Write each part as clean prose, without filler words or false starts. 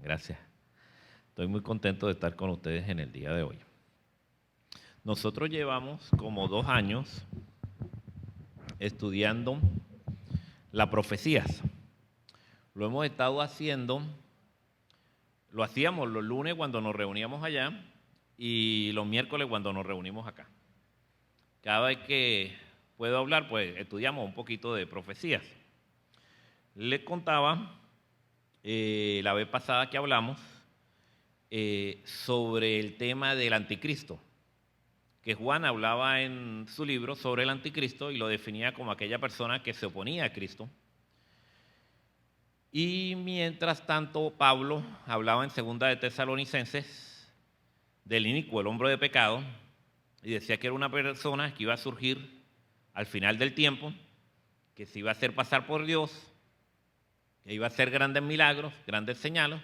Gracias. Estoy muy contento de estar con ustedes en el día de hoy. Nosotros llevamos como 2 años estudiando las profecías. Lo hemos estado haciendo, lo hacíamos los lunes cuando nos reuníamos allá y los miércoles cuando nos reunimos acá. Cada vez que puedo hablar, pues estudiamos un poquito de profecías. Les contaba la vez pasada que hablamos sobre el tema del anticristo, que Juan hablaba en su libro sobre el anticristo y lo definía como aquella persona que se oponía a Cristo. Y mientras tanto Pablo hablaba en 2 de Tesalonicenses del inicuo, el hombre de pecado, y decía que era una persona que iba a surgir al final del tiempo, que se iba a hacer pasar por Dios, que iba a hacer grandes milagros, grandes señales,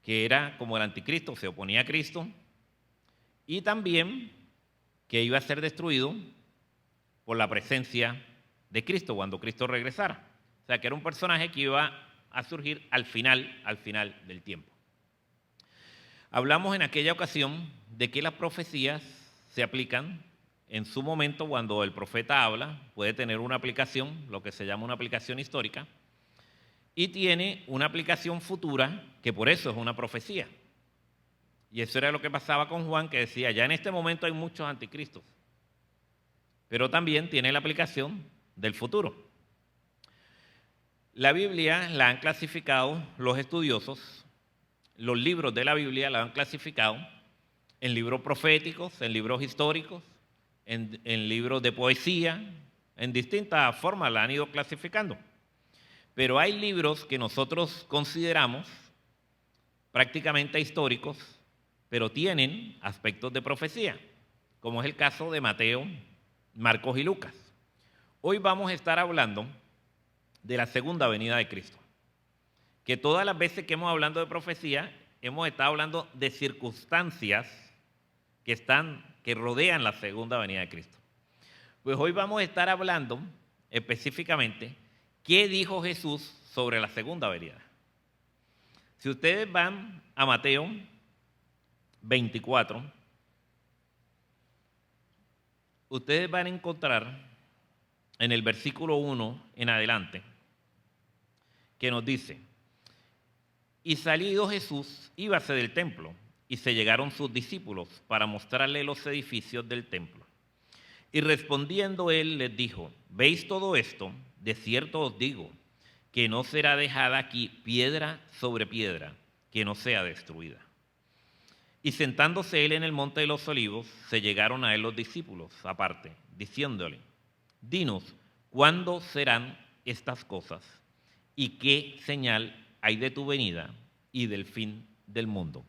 que era como el anticristo, se oponía a Cristo, y también que iba a ser destruido por la presencia de Cristo cuando Cristo regresara. O sea, que era un personaje que iba a surgir al final del tiempo. Hablamos en aquella ocasión de que las profecías se aplican en su momento cuando el profeta habla, puede tener una aplicación, lo que se llama una aplicación histórica, y tiene una aplicación futura, que por eso es una profecía. Y eso era lo que pasaba con Juan, que decía, ya en este momento hay muchos anticristos, pero también tiene la aplicación del futuro. La Biblia la han clasificado los estudiosos, los libros de la Biblia la han clasificado en libros proféticos, en libros históricos, en libros de poesía, en distintas formas la han ido clasificando. Pero hay libros que nosotros consideramos prácticamente históricos, pero tienen aspectos de profecía, como es el caso de Mateo, Marcos y Lucas. Hoy vamos a estar hablando de la segunda venida de Cristo, que todas las veces que hemos hablado de profecía, hemos estado hablando de circunstancias que rodean la segunda venida de Cristo. Pues hoy vamos a estar hablando específicamente qué dijo Jesús sobre la segunda venida. Si ustedes van a Mateo 24, ustedes van a encontrar en el versículo 1 en adelante, que nos dice, y salido Jesús, íbase del templo, y se llegaron sus discípulos para mostrarle los edificios del templo. Y respondiendo él les dijo, ¿veis todo esto? De cierto os digo, que no será dejada aquí piedra sobre piedra, que no sea destruida. Y sentándose él en el monte de los olivos, se llegaron a él los discípulos aparte, diciéndole, dinos, ¿cuándo serán estas cosas? ¿Y qué señal hay de tu venida y del fin del mundo?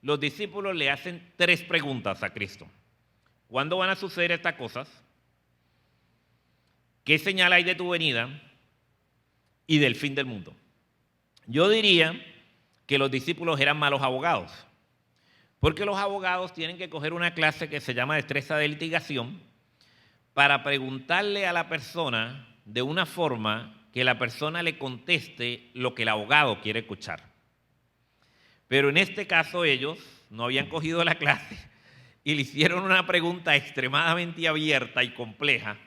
Los discípulos le hacen 3 preguntas a Cristo. ¿Cuándo van a suceder estas cosas? ¿Qué señal hay de tu venida y del fin del mundo? Yo diría que los discípulos eran malos abogados, porque los abogados tienen que coger una clase que se llama destreza de litigación para preguntarle a la persona de una forma que la persona le conteste lo que el abogado quiere escuchar. Pero en este caso ellos no habían cogido la clase y le hicieron una pregunta extremadamente abierta y compleja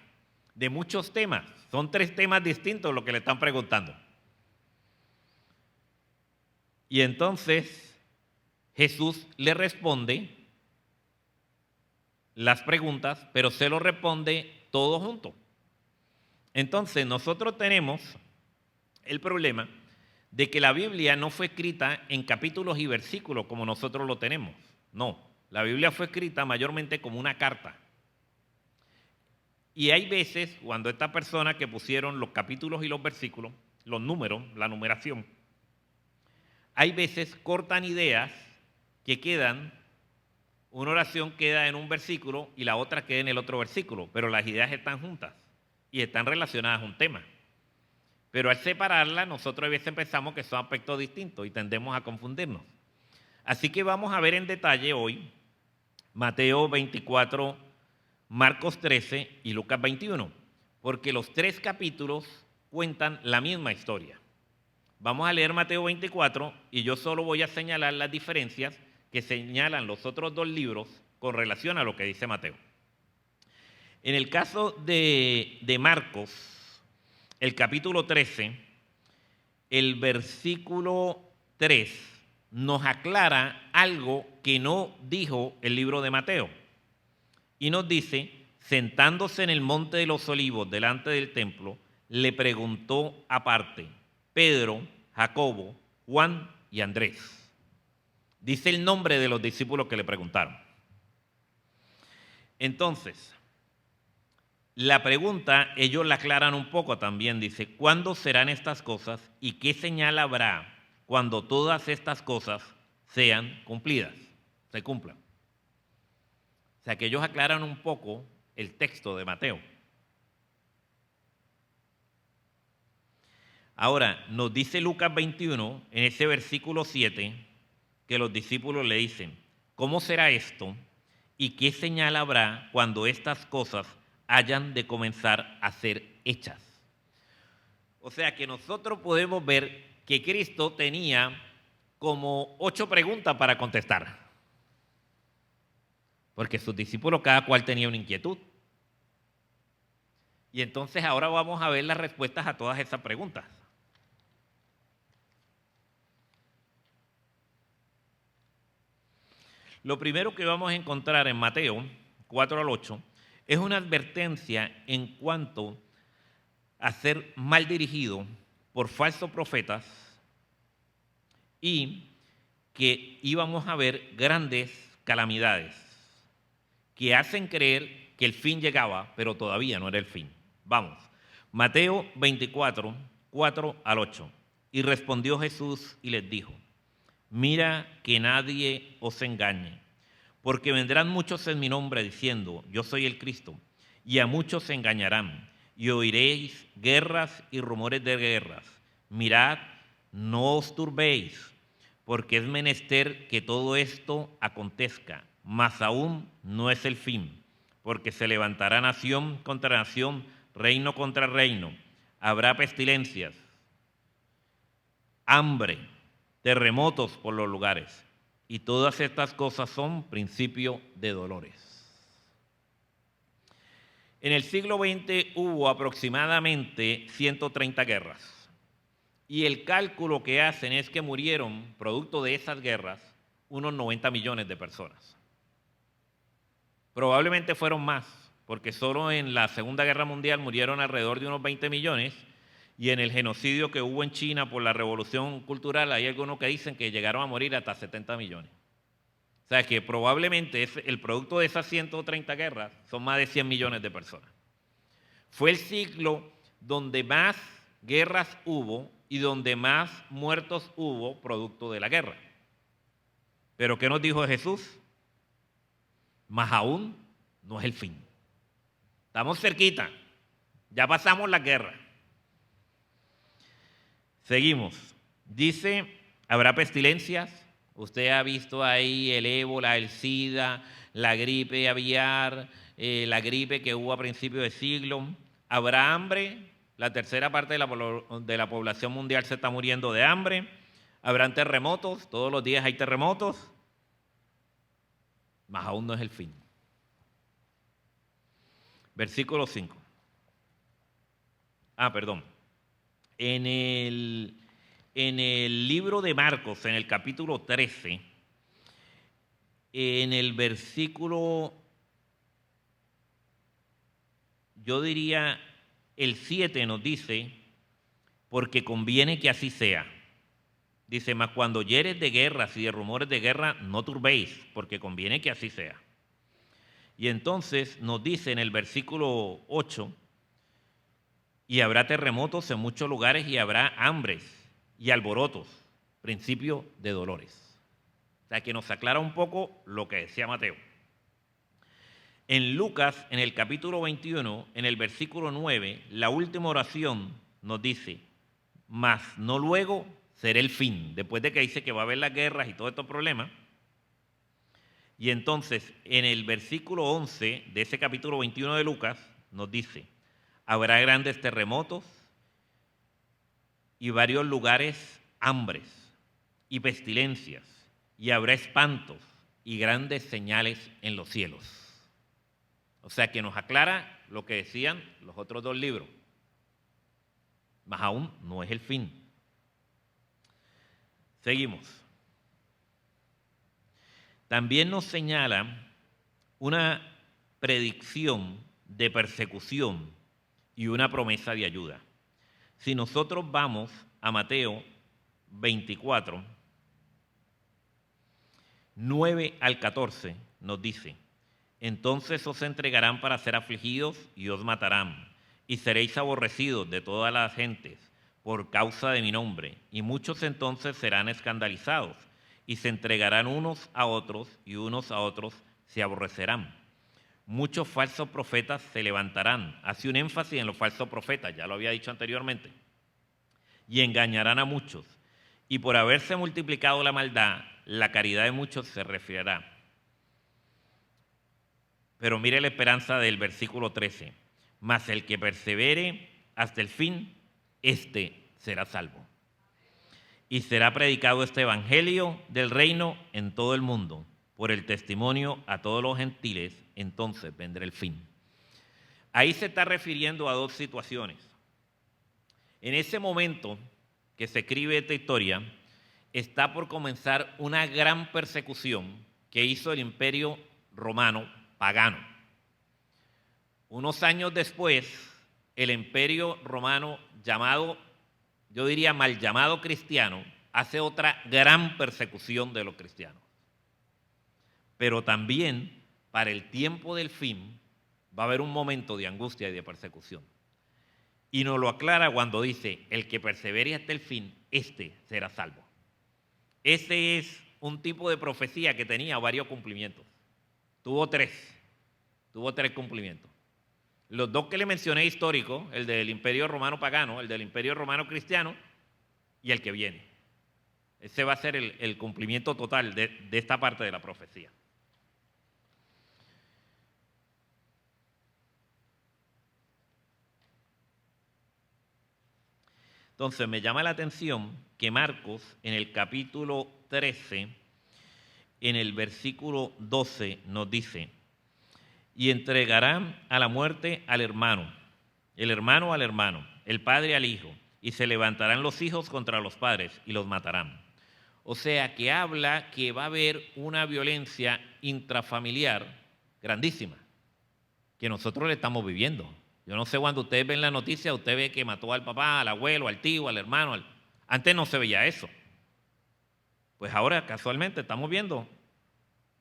de muchos temas. Son 3 temas distintos lo que le están preguntando. Y entonces Jesús le responde las preguntas, pero se lo responde todo junto. Entonces nosotros tenemos el problema de que la Biblia no fue escrita en capítulos y versículos como nosotros lo tenemos. No, la Biblia fue escrita mayormente como una carta. Y hay veces cuando estas personas que pusieron los capítulos y los versículos, los números, la numeración, hay veces cortan ideas que quedan, una oración queda en un versículo y la otra queda en el otro versículo, pero las ideas están juntas y están relacionadas a un tema. Pero al separarlas, nosotros a veces pensamos que son aspectos distintos y tendemos a confundirnos. Así que vamos a ver en detalle hoy Mateo 24, Marcos 13 y Lucas 21, porque los 3 capítulos cuentan la misma historia. Vamos a leer Mateo 24 y yo solo voy a señalar las diferencias que señalan los otros dos libros con relación a lo que dice Mateo. En el caso de Marcos, el capítulo 13, el versículo 3 nos aclara algo que no dijo el libro de Mateo. Y nos dice, sentándose en el monte de los olivos delante del templo, le preguntó aparte Pedro, Jacobo, Juan y Andrés. Dice el nombre de los discípulos que le preguntaron. Entonces, la pregunta, ellos la aclaran un poco también. Dice, ¿cuándo serán estas cosas y qué señal habrá cuando todas estas cosas sean cumplidas, se cumplan? O sea, que ellos aclaran un poco el texto de Mateo. Ahora, nos dice Lucas 21, en ese versículo 7, que los discípulos le dicen, ¿cómo será esto y qué señal habrá cuando estas cosas hayan de comenzar a ser hechas? O sea que nosotros podemos ver que Cristo tenía como 8 preguntas para contestar, porque sus discípulos cada cual tenía una inquietud. Y entonces ahora vamos a ver las respuestas a todas esas preguntas. Lo primero que vamos a encontrar en Mateo 4 al 8 es una advertencia en cuanto a ser mal dirigido por falsos profetas y que íbamos a ver grandes calamidades que hacen creer que el fin llegaba, pero todavía no era el fin. Vamos, Mateo 24, 4 al 8. Y respondió Jesús y les dijo, mira que nadie os engañe, porque vendrán muchos en mi nombre diciendo, yo soy el Cristo, y a muchos se engañarán, y oiréis guerras y rumores de guerras. Mirad, no os turbéis, porque es menester que todo esto acontezca, mas aún no es el fin, porque se levantará nación contra nación, reino contra reino, habrá pestilencias, hambre, terremotos por los lugares, y todas estas cosas son principio de dolores. En el siglo XX hubo aproximadamente 130 guerras, y el cálculo que hacen es que murieron, producto de esas guerras, unos 90 millones de personas. Probablemente fueron más, porque solo en la Segunda Guerra Mundial murieron alrededor de unos 20 millones, y en el genocidio que hubo en China por la revolución cultural hay algunos que dicen que llegaron a morir hasta 70 millones. O sea que probablemente el producto de esas 130 guerras son más de 100 millones de personas. Fue el siglo donde más guerras hubo y donde más muertos hubo producto de la guerra. Pero ¿qué nos dijo Jesús? Más aún no es el fin. Estamos cerquita, ya pasamos la guerra. Seguimos. Dice, habrá pestilencias. Usted ha visto ahí el ébola, el SIDA, la gripe aviar, la gripe que hubo a principios de siglo. Habrá hambre. La tercera parte de la población mundial se está muriendo de hambre. Habrán terremotos. Todos los días hay terremotos. Mas aún no es el fin. Versículo 5. Perdón. En el libro de Marcos, en el capítulo 13, en el versículo, yo diría, el 7 nos dice, porque conviene que así sea. Dice, mas cuando oyeres de guerras y de rumores de guerra, no turbéis, porque conviene que así sea. Y entonces nos dice en el versículo 8, y habrá terremotos en muchos lugares y habrá hambres y alborotos, principio de dolores. O sea, que nos aclara un poco lo que decía Mateo. En Lucas, en el capítulo 21, en el versículo 9, la última oración nos dice, mas no luego será el fin, después de que dice que va a haber las guerras y todos estos problemas. Y entonces, en el versículo 11 de ese capítulo 21 de Lucas, nos dice, habrá grandes terremotos y varios lugares hambres y pestilencias, y habrá espantos y grandes señales en los cielos. O sea que nos aclara lo que decían los otros dos libros. Mas aún no es el fin. Seguimos. También nos señala una predicción de persecución y una promesa de ayuda. Si nosotros vamos a Mateo 24, 9 al 14, nos dice: entonces os entregarán para ser afligidos y os matarán, y seréis aborrecidos de todas las gentes por causa de mi nombre, y muchos entonces serán escandalizados, y se entregarán unos a otros, y unos a otros se aborrecerán. Muchos falsos profetas se levantarán. Hace un énfasis en los falsos profetas, ya lo había dicho anteriormente. Y engañarán a muchos. Y por haberse multiplicado la maldad, la caridad de muchos se refriará. Pero mire la esperanza del versículo 13. Mas el que persevere hasta el fin, éste será salvo. Y será predicado este evangelio del reino en todo el mundo, por el testimonio a todos los gentiles, entonces vendrá el fin. Ahí se está refiriendo a dos situaciones. En ese momento que se escribe esta historia, está por comenzar una gran persecución que hizo el Imperio Romano pagano. Unos años después, el Imperio Romano llamado, yo diría mal llamado cristiano, hace otra gran persecución de los cristianos. Pero también, para el tiempo del fin, va a haber un momento de angustia y de persecución. Y nos lo aclara cuando dice: el que persevere hasta el fin, éste será salvo. Ese es un tipo de profecía que tenía varios cumplimientos. Tuvo tres cumplimientos. Los dos que le mencioné históricos, el del Imperio Romano pagano, el del Imperio Romano cristiano, y el que viene. Ese va a ser el cumplimiento total de esta parte de la profecía. Entonces me llama la atención que Marcos, en el capítulo 13, en el versículo 12, nos dice: y entregarán a la muerte al hermano, el hermano al hermano, el padre al hijo, y se levantarán los hijos contra los padres y los matarán. O sea que habla que va a haber una violencia intrafamiliar grandísima, que nosotros le estamos viviendo. Yo no sé, cuando ustedes ven la noticia, usted ve que mató al papá, al abuelo, al tío, al hermano. Antes no se veía eso. Pues ahora casualmente estamos viendo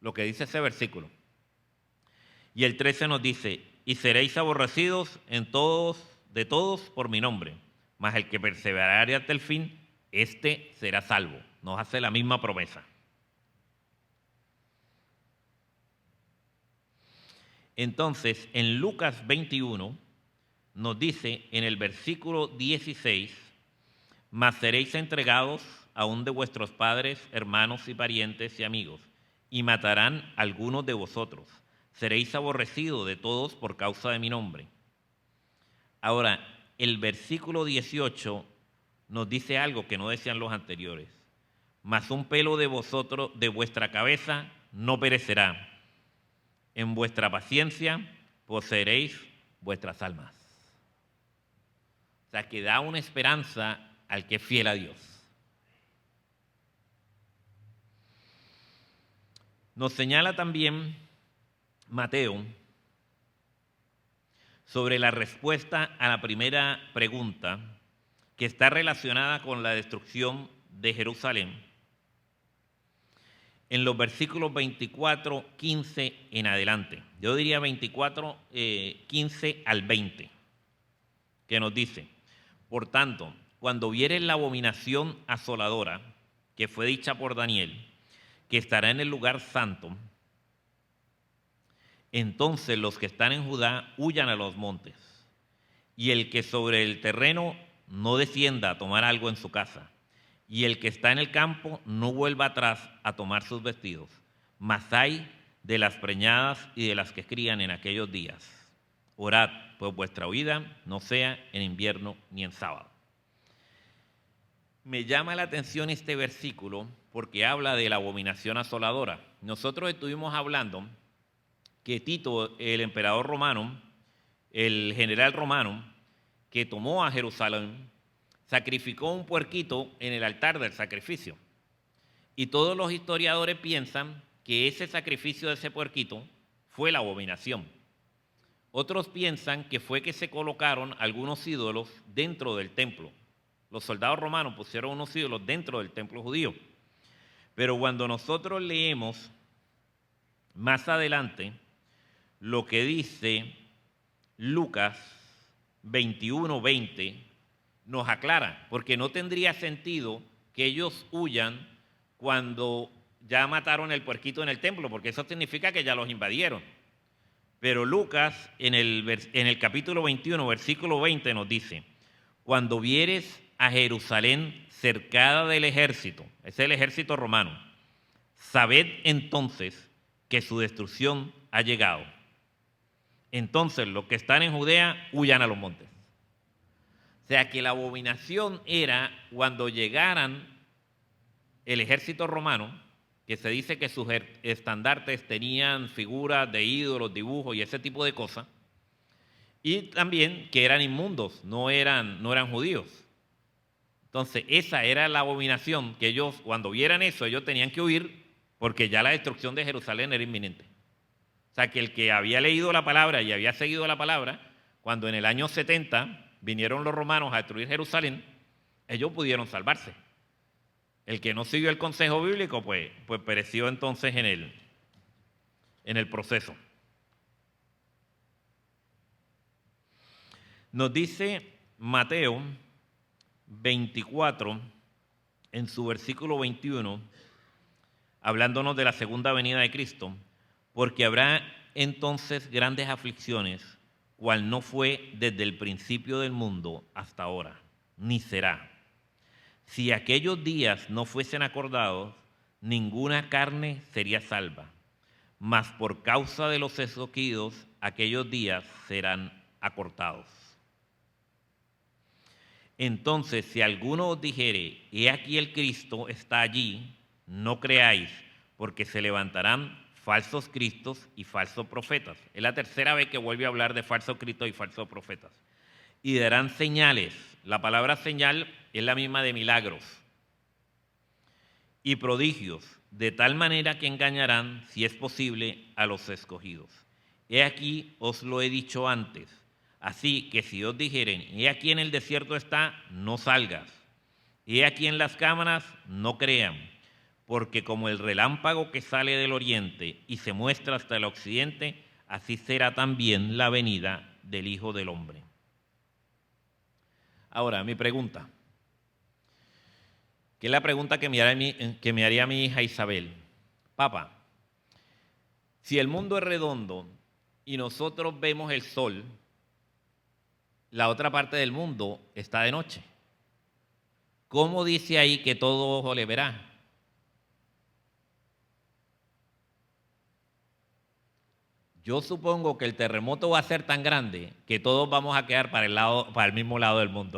lo que dice ese versículo. Y el 13 nos dice: y seréis aborrecidos de todos por mi nombre, mas el que perseverare hasta el fin, éste será salvo. Nos hace la misma promesa. Entonces, en Lucas 21, nos dice en el versículo 16: mas seréis entregados aún de vuestros padres, hermanos y parientes y amigos, y matarán a algunos de vosotros. Seréis aborrecidos de todos por causa de mi nombre. Ahora, el versículo 18 nos dice algo que no decían los anteriores: mas un pelo de vosotros, de vuestra cabeza, no perecerá. En vuestra paciencia poseeréis vuestras almas. O sea, que da una esperanza al que es fiel a Dios. Nos señala también Mateo sobre la respuesta a la primera pregunta, que está relacionada con la destrucción de Jerusalén, en los versículos 24, 15 en adelante. Yo diría 24, 15 al 20, que nos dice: por tanto, cuando vieres la abominación asoladora que fue dicha por Daniel, que estará en el lugar santo, entonces los que están en Judá huyan a los montes, y el que sobre el terreno no descienda a tomar algo en su casa, y el que está en el campo no vuelva atrás a tomar sus vestidos. Mas ay de las preñadas y de las que crían en aquellos días. Orad, pues vuestra huida no sea en invierno ni en sábado. Me llama la atención este versículo porque habla de la abominación asoladora. Nosotros estuvimos hablando que Tito, el emperador romano, el general romano, que tomó a Jerusalén, sacrificó un puerquito en el altar del sacrificio. Y todos los historiadores piensan que ese sacrificio de ese puerquito fue la abominación. Otros piensan que fue que se colocaron algunos ídolos dentro del templo. Los soldados romanos pusieron unos ídolos dentro del templo judío. Pero cuando nosotros leemos más adelante lo que dice Lucas 21:20, nos aclara, porque no tendría sentido que ellos huyan cuando ya mataron el puerquito en el templo, porque eso significa que ya los invadieron. Pero Lucas en el capítulo 21, versículo 20 nos dice: cuando vieres a Jerusalén cercada del ejército, ese es el ejército romano, sabed entonces que su destrucción ha llegado. Entonces los que están en Judea huyan a los montes. O sea que la abominación era cuando llegaran el ejército romano, que se dice que sus estandartes tenían figuras de ídolos, dibujos y ese tipo de cosas, y también que eran inmundos, no eran judíos. Entonces esa era la abominación, que ellos cuando vieran eso ellos tenían que huir porque ya la destrucción de Jerusalén era inminente. O sea que el que había leído la palabra y había seguido la palabra, cuando en el año 70 vinieron los romanos a destruir Jerusalén, ellos pudieron salvarse. El que no siguió el consejo bíblico, pues pereció entonces en el proceso. Nos dice Mateo 24, en su versículo 21, hablándonos de la segunda venida de Cristo, porque habrá entonces grandes aflicciones, cual no fue desde el principio del mundo hasta ahora, ni será. Si aquellos días no fuesen acordados, ninguna carne sería salva, mas por causa de los escogidos, aquellos días serán acortados. Entonces, si alguno os dijere, he aquí el Cristo está allí, no creáis, porque se levantarán falsos cristos y falsos profetas. Es la tercera vez que vuelve a hablar de falsos cristos y falsos profetas. Y darán señales. La palabra señal es la misma de milagros. Y prodigios, de tal manera que engañarán, si es posible, a los escogidos. He aquí, os lo he dicho antes. Así que si os dijeren, he aquí en el desierto está, no salgas. He aquí en las cámaras, no crean. Porque como el relámpago que sale del oriente y se muestra hasta el occidente, así será también la venida del Hijo del Hombre. Ahora, mi pregunta, que es la pregunta que me haría mi hija Isabel. Papá, si el mundo es redondo y nosotros vemos el sol, la otra parte del mundo está de noche. ¿Cómo dice ahí que todo ojo le verá? Yo supongo que el terremoto va a ser tan grande que todos vamos a quedar para el mismo lado del mundo.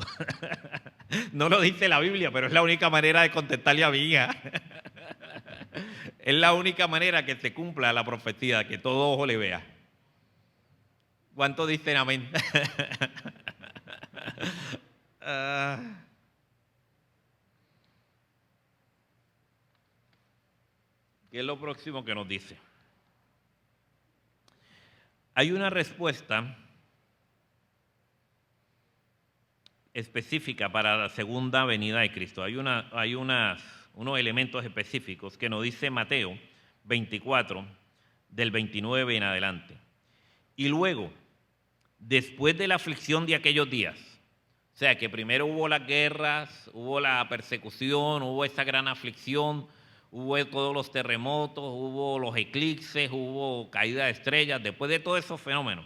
No lo dice la Biblia, pero es la única manera de contestarle a mi hija. Es la única manera que se cumpla la profecía, que todo ojo le vea. ¿Cuántos dicen amén? ¿Qué es lo próximo que nos dice? Hay una respuesta específica para la segunda venida de Cristo. Hay unos elementos específicos que nos dice Mateo 24, del 29 en adelante. Y luego, después de la aflicción de aquellos días, o sea que primero hubo las guerras, hubo la persecución, hubo esa gran aflicción, hubo todos los terremotos, hubo los eclipses, hubo caída de estrellas. Después de todos esos fenómenos,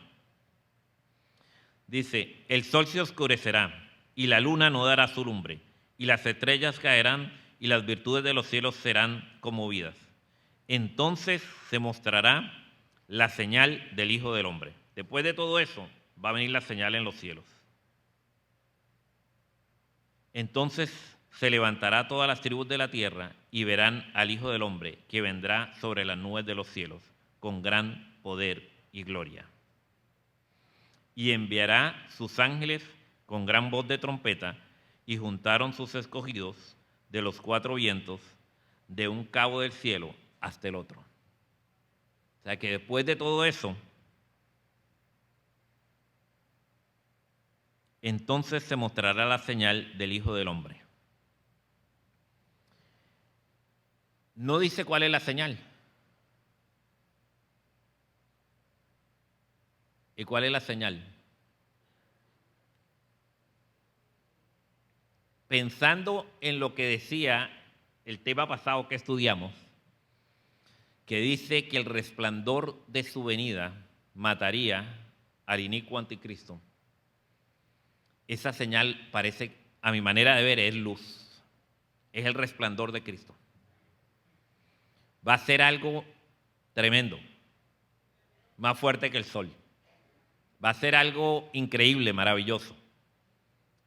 dice, el sol se oscurecerá y la luna no dará su lumbre, y las estrellas caerán y las virtudes de los cielos serán conmovidas. Entonces se mostrará la señal del Hijo del Hombre. Después de todo eso va a venir la señal en los cielos. Entonces se levantará todas las tribus de la tierra y verán al Hijo del Hombre que vendrá sobre las nubes de los cielos con gran poder y gloria. Y enviará sus ángeles con gran voz de trompeta, y juntaron sus escogidos de los cuatro vientos, de un cabo del cielo hasta el otro. O sea que después de todo eso, entonces se mostrará la señal del Hijo del Hombre. No dice cuál es la señal. ¿Y cuál es la señal? Pensando en lo que decía el tema pasado que estudiamos, que dice que el resplandor de su venida mataría al inicuo anticristo. Esa señal parece, a mi manera de ver, es luz. Es el resplandor de Cristo. Va a ser algo tremendo, más fuerte que el sol. Va a ser algo increíble, maravilloso,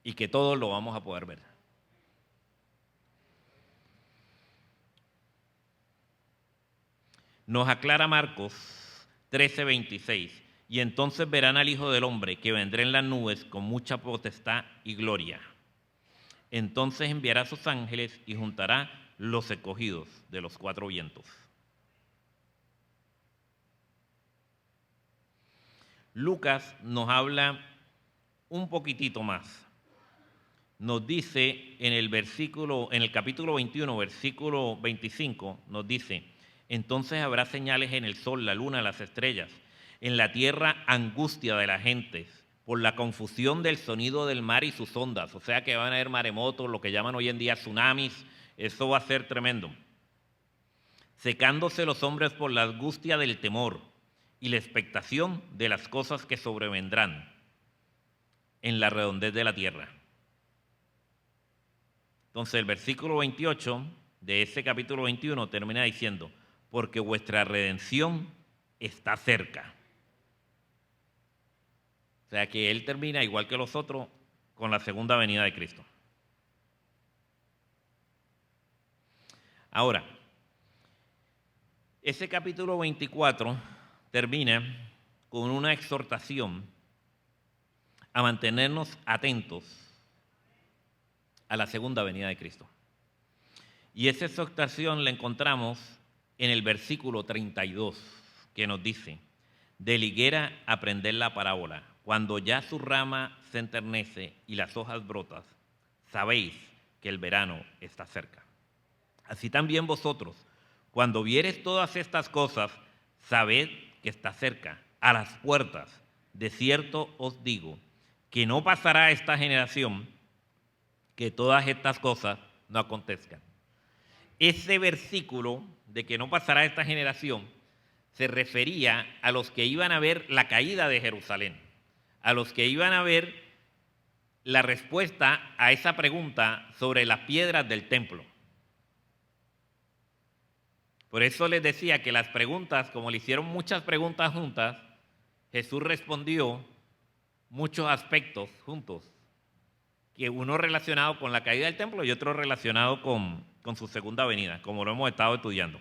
y que todos lo vamos a poder ver. Nos aclara Marcos 13:26, y entonces verán al Hijo del Hombre que vendrá en las nubes con mucha potestad y gloria. Entonces enviará a sus ángeles y juntará los escogidos de los cuatro vientos. Lucas nos habla un poquitito más. Nos dice en el capítulo 21, versículo 25, nos dice: entonces habrá señales en el sol, la luna, las estrellas, en la tierra angustia de la gente, por la confusión del sonido del mar y sus ondas. O sea que van a haber maremotos, lo que llaman hoy en día tsunamis. Eso va a ser tremendo. Secándose los hombres por la angustia del temor y la expectación de las cosas que sobrevendrán en la redondez de la tierra. Entonces el versículo 28 de ese capítulo 21 termina diciendo: porque vuestra redención está cerca. O sea que él termina, igual que los otros, con la segunda venida de Cristo. Ahora, ese capítulo 24 termina con una exhortación a mantenernos atentos a la segunda venida de Cristo. Y esa exhortación la encontramos en el versículo 32, que nos dice: de la higuera aprended la parábola, cuando ya su rama se enternece y las hojas brotas, sabéis que el verano está cerca. Así también vosotros, cuando viereis todas estas cosas, sabed que está cerca, a las puertas. De cierto os digo, que no pasará esta generación que todas estas cosas no acontezcan. Ese versículo de que no pasará esta generación se refería a los que iban a ver la caída de Jerusalén, a los que iban a ver la respuesta a esa pregunta sobre las piedras del templo. Por eso les decía que las preguntas, como le hicieron muchas preguntas juntas, Jesús respondió muchos aspectos juntos, que uno relacionado con la caída del templo y otro relacionado con su segunda venida, como lo hemos estado estudiando.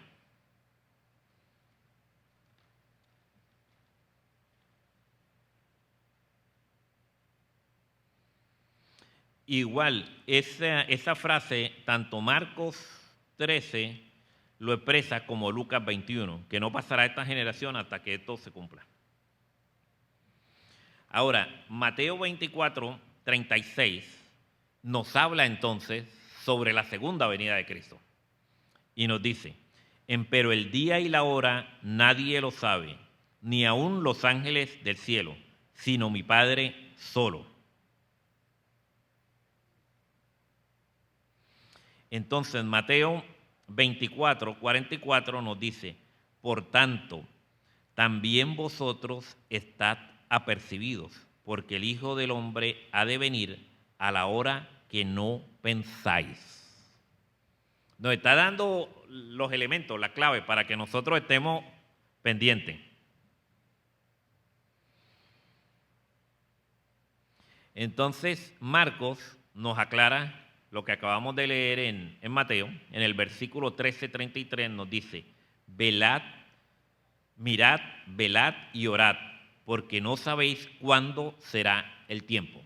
Igual, esa frase, tanto Marcos 13 lo expresa como Lucas 21, que no pasará esta generación hasta que esto se cumpla. Ahora, Mateo 24, 36 nos habla entonces sobre la segunda venida de Cristo. Y nos dice: empero el día y la hora nadie lo sabe, ni aun los ángeles del cielo, sino mi Padre solo. Entonces Mateo 24, 44 nos dice: por tanto, también vosotros estad apercibidos, porque el Hijo del Hombre ha de venir a la hora que no pensáis. Nos está dando los elementos, la clave, para que nosotros estemos pendientes. Entonces Marcos nos aclara lo que acabamos de leer en Mateo, en el versículo 13:33 nos dice, velad, mirad, velad y orad, porque no sabéis cuándo será el tiempo.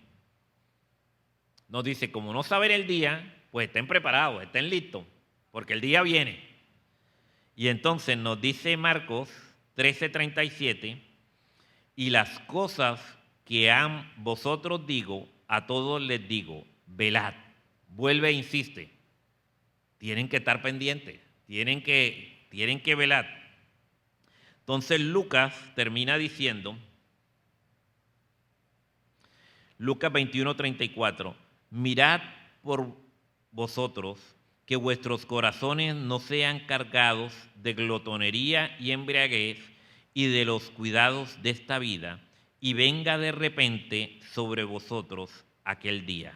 Nos dice, como no saben el día, pues estén preparados, estén listos, porque el día viene. Y entonces nos dice Marcos 13:37, y las cosas que vosotros digo, a todos les digo, velad. Vuelve e insiste. Tienen que estar pendientes, tienen que velar. Entonces Lucas termina diciendo, Lucas 21:34, mirad por vosotros que vuestros corazones no sean cargados de glotonería y embriaguez y de los cuidados de esta vida, y venga de repente sobre vosotros aquel día.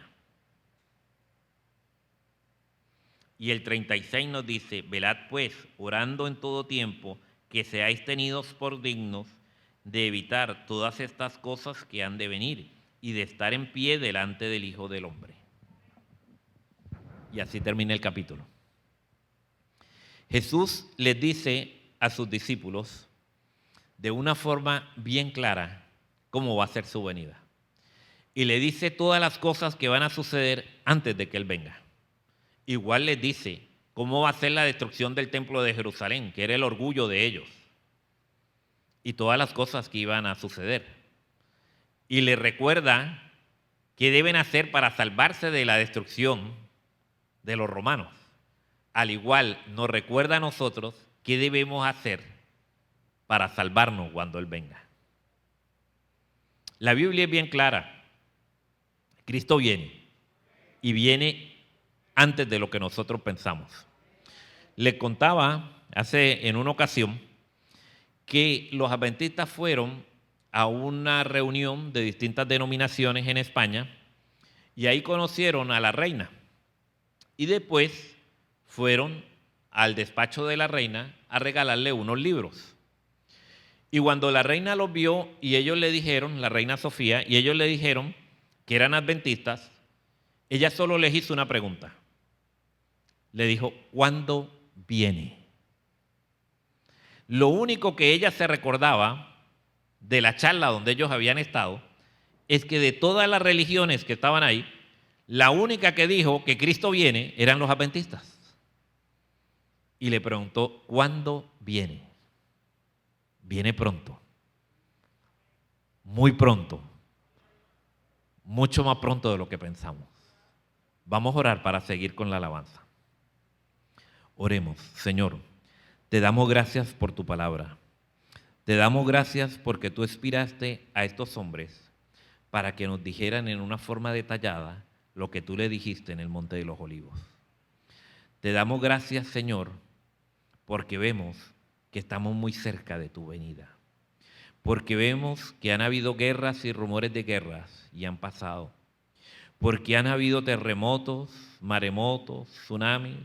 Y el 36 nos dice, velad pues, orando en todo tiempo, que seáis tenidos por dignos de evitar todas estas cosas que han de venir y de estar en pie delante del Hijo del Hombre. Y así termina el capítulo. Jesús les dice a sus discípulos de una forma bien clara cómo va a ser su venida. Y le dice todas las cosas que van a suceder antes de que Él venga. Igual les dice cómo va a ser la destrucción del templo de Jerusalén, que era el orgullo de ellos, y todas las cosas que iban a suceder. Y les recuerda qué deben hacer para salvarse de la destrucción de los romanos. Al igual nos recuerda a nosotros qué debemos hacer para salvarnos cuando Él venga. La Biblia es bien clara. Cristo viene, y viene antes de lo que nosotros pensamos. Les contaba en una ocasión que los adventistas fueron a una reunión de distintas denominaciones en España y ahí conocieron a la reina. Y después fueron al despacho de la reina a regalarle unos libros. Y cuando la reina los vio y ellos le dijeron, la reina Sofía, y ellos le dijeron que eran adventistas, ella solo les hizo una pregunta. Le dijo, ¿cuándo viene? Lo único que ella se recordaba de la charla donde ellos habían estado es que de todas las religiones que estaban ahí, la única que dijo que Cristo viene eran los adventistas. Y le preguntó, ¿cuándo viene? Viene pronto. Muy pronto. Mucho más pronto de lo que pensamos. Vamos a orar para seguir con la alabanza. Oremos. Señor, te damos gracias por tu palabra. Te damos gracias porque tú inspiraste a estos hombres para que nos dijeran en una forma detallada lo que tú le dijiste en el Monte de los Olivos. Te damos gracias, Señor, porque vemos que estamos muy cerca de tu venida. Porque vemos que han habido guerras y rumores de guerras y han pasado. Porque han habido terremotos, maremotos, tsunamis,